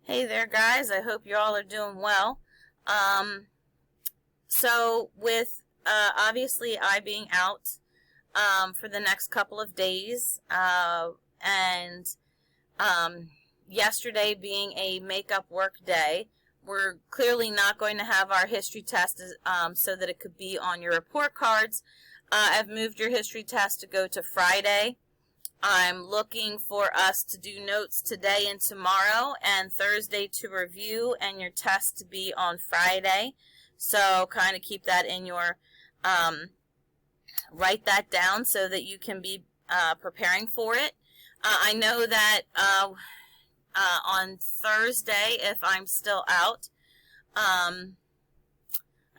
Hey there, guys. I hope you all are doing well. So with obviously I being out for the next couple of days, and yesterday being a makeup work day, we're clearly not going to have our history test so that it could be on your report cards. I've moved your history test to go to Friday. I'm looking for us to do notes today and tomorrow, and Thursday to review, and your test to be on Friday. So kind of keep that in your, write that down so that you can be preparing for it. I know that on Thursday, if I'm still out, I'm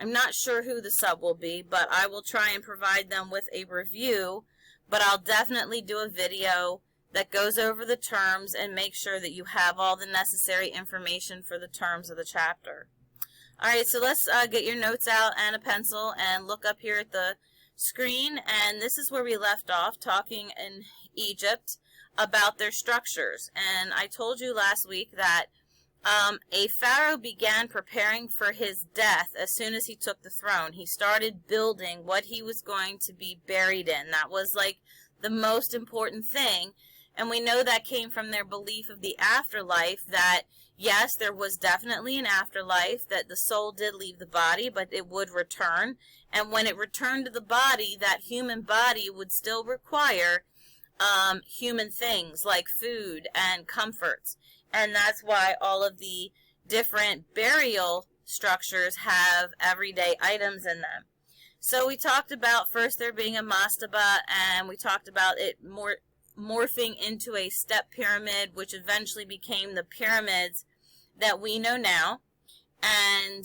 not sure who the sub will be, but I will try and provide them with a review. But I'll definitely do a video that goes over the terms and make sure that you have all the necessary information for the terms of the chapter. Alright, so let's get your notes out and a pencil and look up here at the screen. And this is where we left off, talking in Egypt about their structures. And I told you last week that a pharaoh began preparing for his death as soon as he took the throne. He started building what he was going to be buried in. That was like the most important thing. And we know that came from their belief of the afterlife, that yes, there was definitely an afterlife, that the soul did leave the body, but it would return. And when it returned to the body, that human body would still require human things like food and comforts. And that's why all of the different burial structures have everyday items in them. So we talked about first there being a mastaba, and we talked about it morphing into a step pyramid, which eventually became the pyramids that we know now. And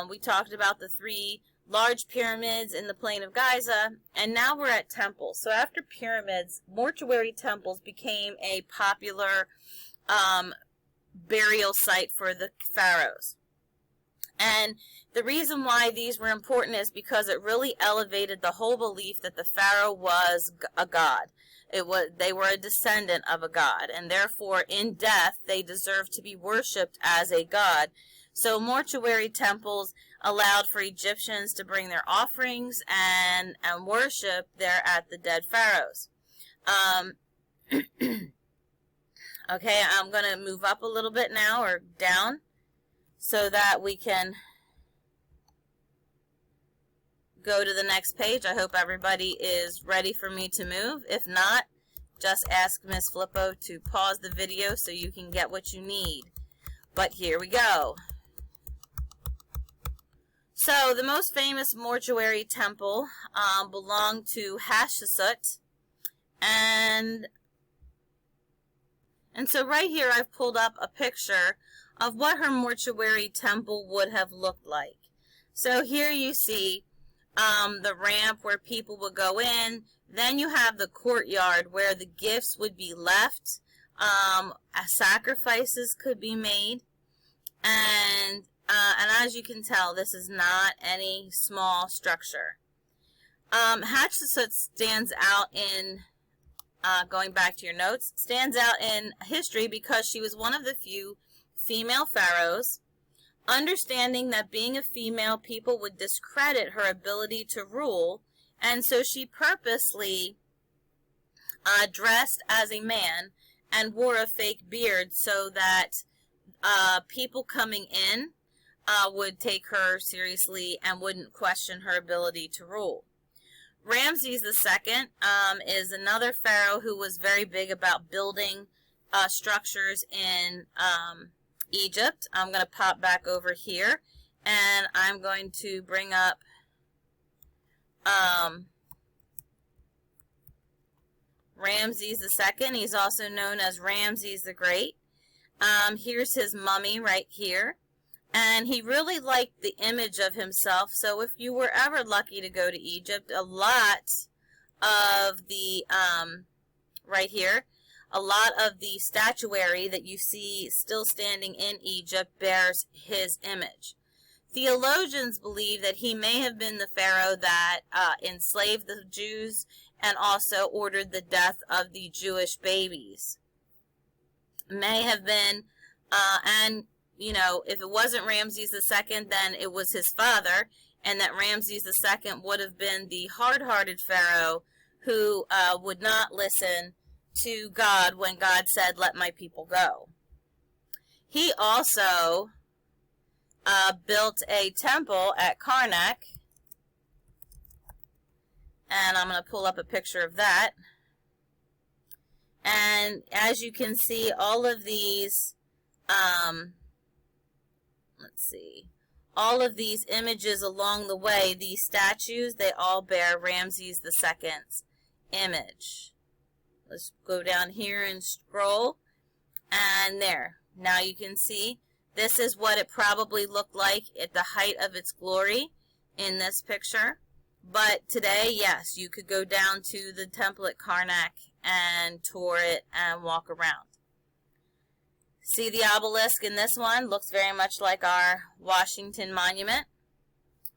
we talked about the three large pyramids in the plain of Giza, and now we're at temples. So after pyramids, mortuary temples became a popular burial site for the pharaohs. And the reason why these were important is because it really elevated the whole belief that the pharaoh was a god. They were a descendant of a god, and therefore in death they deserved to be worshipped as a god. So mortuary temples allowed for Egyptians to bring their offerings and worship there at the dead pharaohs. Okay, I'm going to move up a little bit now, or down, so that we can go to the next page. I hope everybody is ready for me to move. If not, just ask Miss Flippo to pause the video so you can get what you need. But here we go. So the most famous mortuary temple belonged to Hatshepsut, and so right here I've pulled up a picture of what her mortuary temple would have looked like. So here you see the ramp where people would go in. Then you have the courtyard where the gifts would be left. Sacrifices could be made. And as you can tell, this is not any small structure. Hatshepsut stands out in going back to your notes, stands out in history because she was one of the few female pharaohs. Understanding that being a female, people would discredit her ability to rule, and so she purposely dressed as a man and wore a fake beard so that people coming in would take her seriously and wouldn't question her ability to rule. Ramses II is another pharaoh who was very big about building structures in Egypt. I'm going to pop back over here, and I'm going to bring up Ramses II. He's also known as Ramses the Great. Here's his mummy right here. And he really liked the image of himself. So if you were ever lucky to go to Egypt, a lot of the, right here, a lot of the statuary that you see still standing in Egypt bears his image. Theologians believe that he may have been the pharaoh that enslaved the Jews and also ordered the death of the Jewish babies. May have been And, you know, if it wasn't Ramses II, then it was his father, and that Ramses II would have been the hard-hearted Pharaoh who would not listen to God when God said, "Let my people go." He also built a temple at Karnak, and I'm going to pull up a picture of that. And as you can see, all of these, all of these images along the way, these statues, they all bear Ramses II's image. Let's go down here and scroll, and there. Now you can see this is what it probably looked like at the height of its glory in this picture. But today, yes, you could go down to the temple at Karnak and tour it and walk around. See the obelisk in this one? Looks very much like our Washington Monument.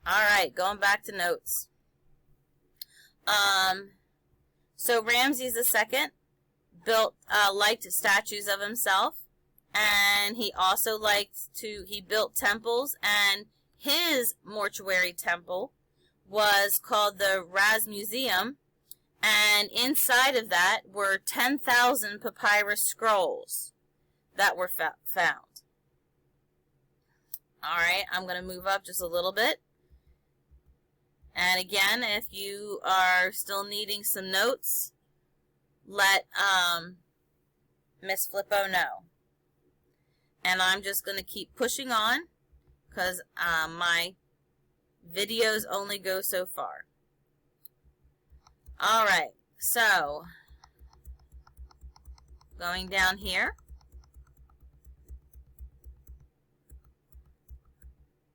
All right, going back to notes. So Ramses II built liked statues of himself, and he also he built temples, and his mortuary temple was called the Raz Museum, and inside of that were 10,000 papyrus scrolls that were found. All right, I'm going to move up just a little bit. And again, if you are still needing some notes, let Miss Flippo know. And I'm just going to keep pushing on because my videos only go so far. All right, so going down here,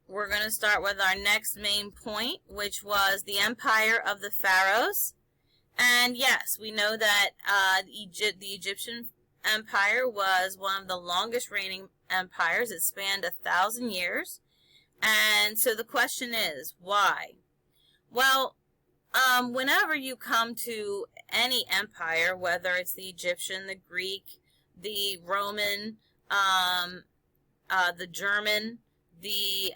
we're going to start with our next main point, which was the empire of the Pharaohs. And yes, we know that the Egyptian empire was one of the longest reigning empires. It spanned 1,000 years. And so the question is, why? Well, whenever you come to any empire, whether it's the Egyptian, the Greek, the Roman, the German, the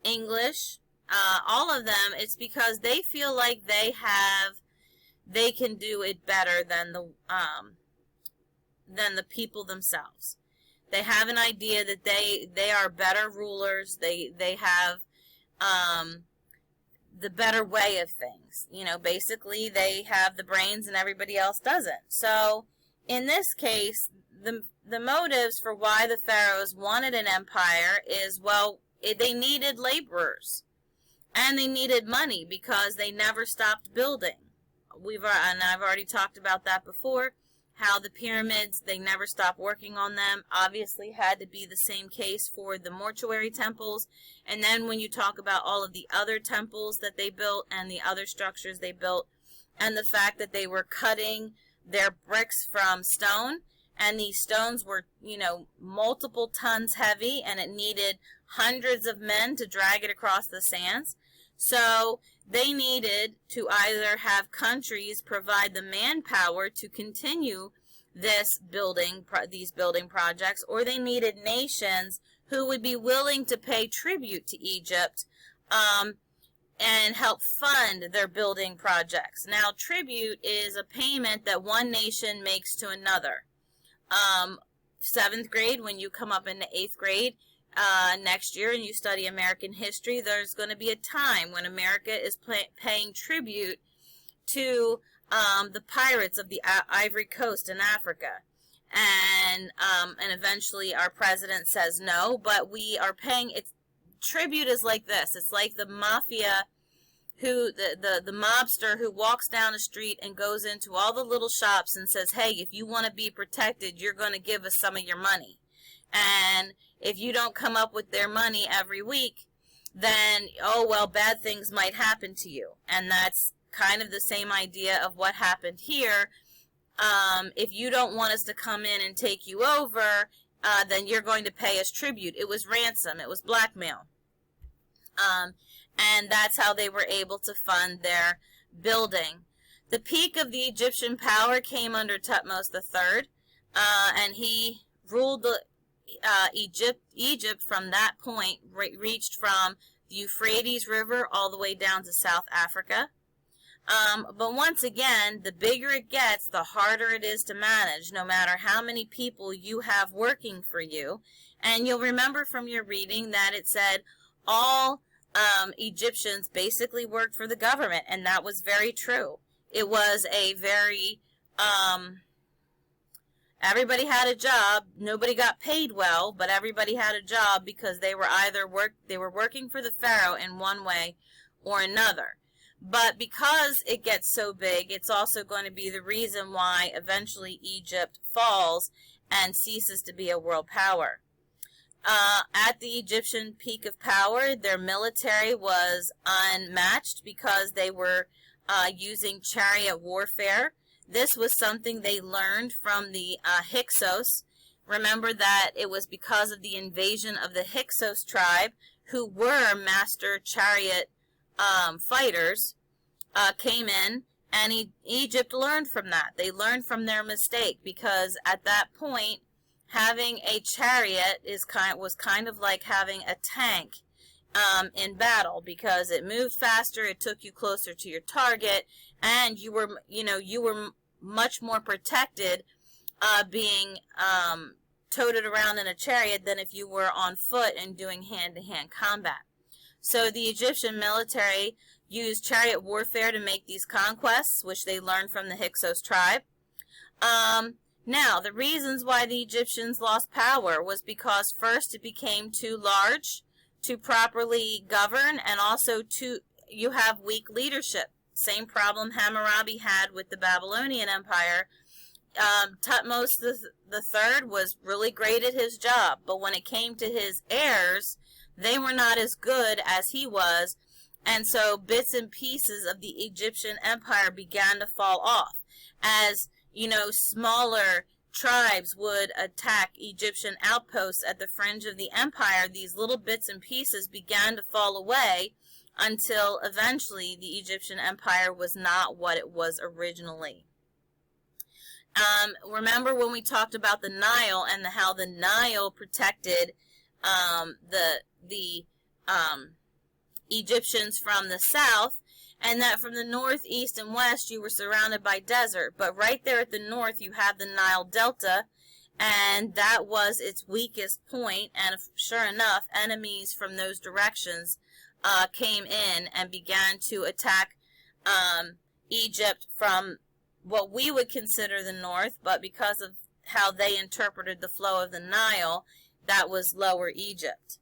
English, all of them, it's because they feel like they can do it better than the people themselves. They have an idea that they are better rulers. They have the better way of things. You know, basically they have the brains and everybody else doesn't. So in this case, the motives for why the Pharaohs wanted an empire is, well, they needed laborers and they needed money because they never stopped building. And I've already talked about that before, how the pyramids, they never stopped working on them. Obviously had to be the same case for the mortuary temples. And then when you talk about all of the other temples that they built and the other structures they built, and the fact that they were cutting their bricks from stone, and these stones were, you know, multiple tons heavy, and it needed hundreds of men to drag it across the sands. So they needed to either have countries provide the manpower to continue these building projects, or they needed nations who would be willing to pay tribute to Egypt and help fund their building projects. Now, tribute is a payment that one nation makes to another. 7th grade, when you come up into 8th grade, next year and you study American history, there's going to be a time when America is paying tribute to the pirates of the Ivory Coast in Africa. And eventually our president says no, but we are paying, tribute is like this. It's like the mafia, the mobster who walks down the street and goes into all the little shops and says, hey, if you want to be protected, you're going to give us some of your money. And if you don't come up with their money every week, then, oh, well, bad things might happen to you. And that's kind of the same idea of what happened here. If you don't want us to come in and take you over, then you're going to pay us tribute. It was ransom. It was blackmail. And that's how they were able to fund their building. The peak of the Egyptian power came under Thutmose III, and he ruled Egypt from that point reached from the Euphrates River all the way down to South Africa. But once again, the bigger it gets, the harder it is to manage, no matter how many people you have working for you. And you'll remember from your reading that it said all Egyptians basically worked for the government, and that was very true. It was a very, everybody had a job. Nobody got paid well, but everybody had a job because they were working for the Pharaoh in one way or another. But because it gets so big, it's also going to be the reason why eventually Egypt falls and ceases to be a world power. At the Egyptian peak of power, their military was unmatched because they were using chariot warfare. This was something they learned from the Hyksos. Remember that it was because of the invasion of the Hyksos tribe, who were master chariot fighters, came in, and Egypt learned from that. They learned from their mistake, because at that point, having a chariot was kind of like having a tank in battle, because it moved faster, it took you closer to your target, and you were much more protected being toted around in a chariot than if you were on foot and doing hand-to-hand combat. So the Egyptian military used chariot warfare to make these conquests, which they learned from the Hyksos tribe. Now, the reasons why the Egyptians lost power was because first it became too large to properly govern, and also you have weak leadership. Same problem Hammurabi had with the Babylonian Empire. Thutmose III was really great at his job, but when it came to his heirs, they were not as good as he was, and so bits and pieces of the Egyptian empire began to fall off. As smaller tribes would attack Egyptian outposts at the fringe of the empire, these little bits and pieces began to fall away until eventually the Egyptian empire was not what it was originally. Remember when we talked about the Nile and how the Nile protected the Egyptians from the south, and that from the north, east, and west you were surrounded by desert. But right there at the north you have the Nile Delta, and that was its weakest point, and sure enough, enemies from those directions came in and began to attack Egypt from what we would consider the north, but because of how they interpreted the flow of the Nile, that was Lower Egypt.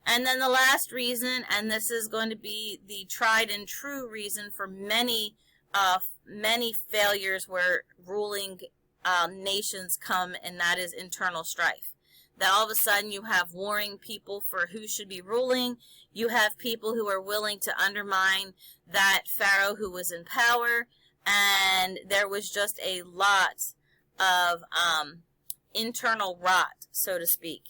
And then the last reason, and this is going to be the tried and true reason for many failures where ruling nations come, and that is internal strife. That all of a sudden you have warring people for who should be ruling. You have people who are willing to undermine that pharaoh who was in power, and there was just a lot of internal rot, so to speak.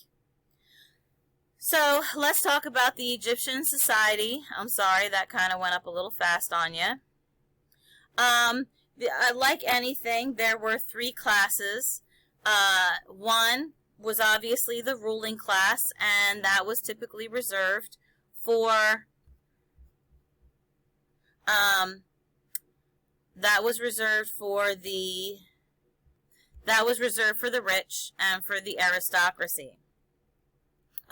So let's talk about the Egyptian society. I'm sorry, that kind of went up a little fast on you. Like anything, there were three classes. One was obviously the ruling class, and that was typically reserved for the rich and for the aristocracy.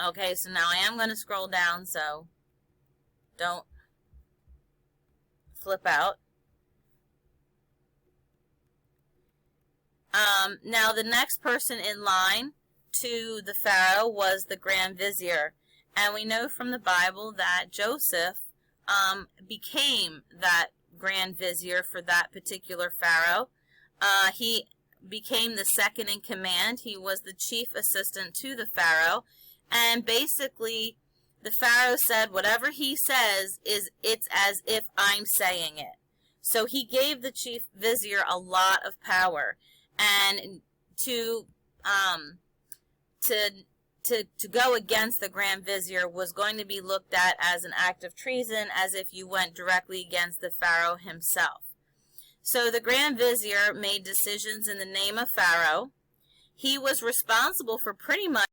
Okay, so now I am going to scroll down, so don't flip out. Now the next person in line to the pharaoh was the Grand Vizier, and we know from the Bible that Joseph became that Grand Vizier for that particular pharaoh. He became the second in command. He was the chief assistant to the pharaoh. And basically, the pharaoh said, whatever he says, it's as if I'm saying it. So he gave the chief vizier a lot of power. And to go against the Grand Vizier was going to be looked at as an act of treason, as if you went directly against the pharaoh himself. So the Grand Vizier made decisions in the name of Pharaoh. He was responsible for pretty much